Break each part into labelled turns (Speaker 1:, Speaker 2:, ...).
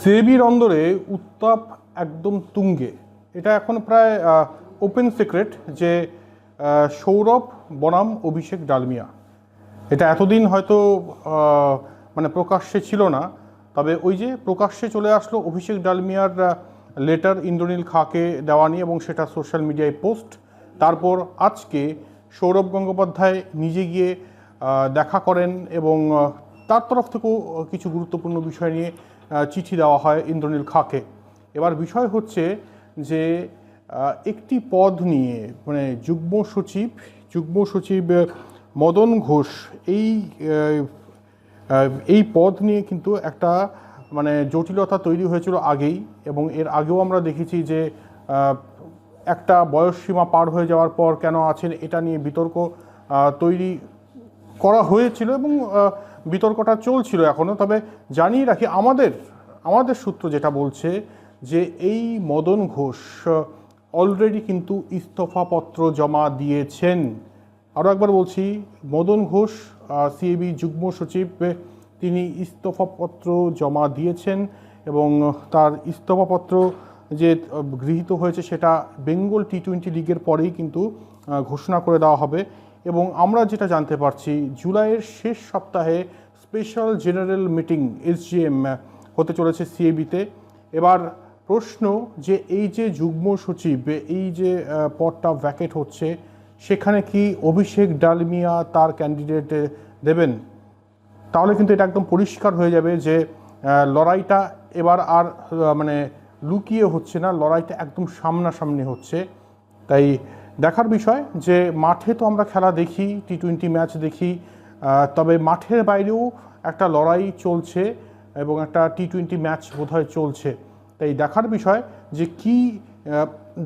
Speaker 1: জেবির অন্দরে উত্তাপ একদম তুঙ্গে। এটা এখন প্রায় ওপেন সিক্রেট যে সৌরভ বনাম অভিষেক ডালমিয়া, এটা এতদিন হয়তো মানে প্রকাশ্যে ছিল না, তবে ওই যে প্রকাশ্যে চলে আসলো অভিষেক ডালমিয়ার লেটার ইন্দ্রনীল খাকে দেওয়া নিয়ে, এবং সেটা সোশ্যাল মিডিয়ায় পোস্ট। তারপর আজকে সৌরভ গঙ্গোপাধ্যায় নিজে গিয়ে দেখা করেন এবং তার তরফ থেকেও কিছু গুরুত্বপূর্ণ বিষয় নিয়ে চিঠি দেওয়া হয় ইন্দ্রনীল খাকে। এবার বিষয় হচ্ছে যে একটি পদ নিয়ে মানে যুগ্ম সচিব মদন ঘোষ এই পদ নিয়ে কিন্তু একটা মানে জটিলতা তৈরি হয়েছিল আগেই, এবং এর আগেও আমরা দেখেছি যে একটা বয়সসীমা পার হয়ে যাওয়ার পর কেন আছেন এটা নিয়ে বিতর্ক তৈরি করা হয়েছিল, এবং বিতর্কটা চলছিল এখনও। তবে জানিয়ে রাখি, আমাদের সূত্র যেটা বলছে যে এই মদন ঘোষ অলরেডি কিন্তু ইস্তফাপত্র জমা দিয়েছেন। আরও একবার বলছি, মদন ঘোষ সিএবি যুগ্ম সচিব, তিনি ইস্তফাপত্র জমা দিয়েছেন এবং তার ইস্তফাপত্র যে গৃহীত হয়েছে সেটা বেঙ্গল টি-20 লিগের পরেই কিন্তু ঘোষণা করে দেওয়া হবে। এবং আমরা যেটা জানতে পারছি, জুলাইয়ের শেষ সপ্তাহে স্পেশাল জেনারেল মিটিং এসজিএম হতে চলেছে সিএবিতে। এবার প্রশ্ন যে এই যে যুগ্ম সচিব, এই যে পদটা ভ্যাকেট হচ্ছে, সেখানে কি অভিষেক ডালমিয়া তার ক্যান্ডিডেট দেবেন? তাহলে কিন্তু এটা একদম পরিষ্কার হয়ে যাবে যে লড়াইটা এবার আর মানে লুকিয়ে হচ্ছে না, লড়াইটা একদম সামনাসামনি হচ্ছে। তাই দেখার বিষয় যে মাঠে তো আমরা খেলা দেখি, টি-20 ম্যাচ দেখি, তবে মাঠের বাইরেও একটা লড়াই চলছে এবং একটা টি-20 ম্যাচ বোধহয় চলছে। তাই দেখার বিষয় যে কি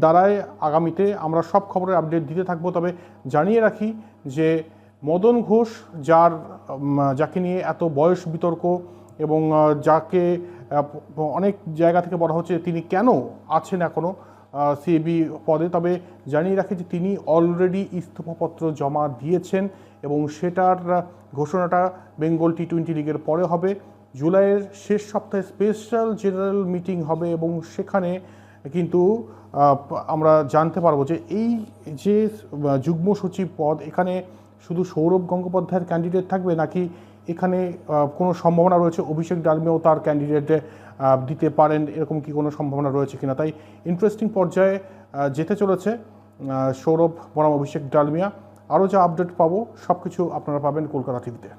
Speaker 1: দাঁড়ায় আগামীতে। আমরা সব খবরের আপডেট দিতে থাকবো। তবে জানিয়ে রাখি যে মদন ঘোষ, যাকে নিয়ে এত বয়স বিতর্ক এবং যাকে অনেক জায়গা থেকে বলা হচ্ছে তিনি কেন আছেন এখনও সিএবি পদে, তবে জানিয়ে রাখি যে তিনি অলরেডি ইস্তফাপত্র জমা দিয়েছেন এবং সেটার ঘোষণাটা বেঙ্গল টি-20 লিগের পরে হবে। জুলাইয়ের শেষ সপ্তাহে স্পেশাল জেনারেল মিটিং হবে এবং সেখানে কিন্তু আমরা জানতে পারবো যে এই যে যুগ্ম সচিব পদ, এখানে শুধু সৌরভ গঙ্গোপাধ্যায়ের ক্যান্ডিডেট থাকবে, নাকি এখানে কোনো সম্ভাবনা রয়েছে অভিষেক ডালমিয়াও তার ক্যান্ডিডেট দিতে পারেন, এরকম কি কোনো সম্ভাবনা রয়েছে কিনা? তাই ইন্টারেস্টিং পর্যায়ে যেতে চলেছে সৌরভ বনাম অভিষেক ডালমিয়া। আরও যা আপডেট পাবো সব কিছু আপনারা পাবেন কলকাতা টিভিতে।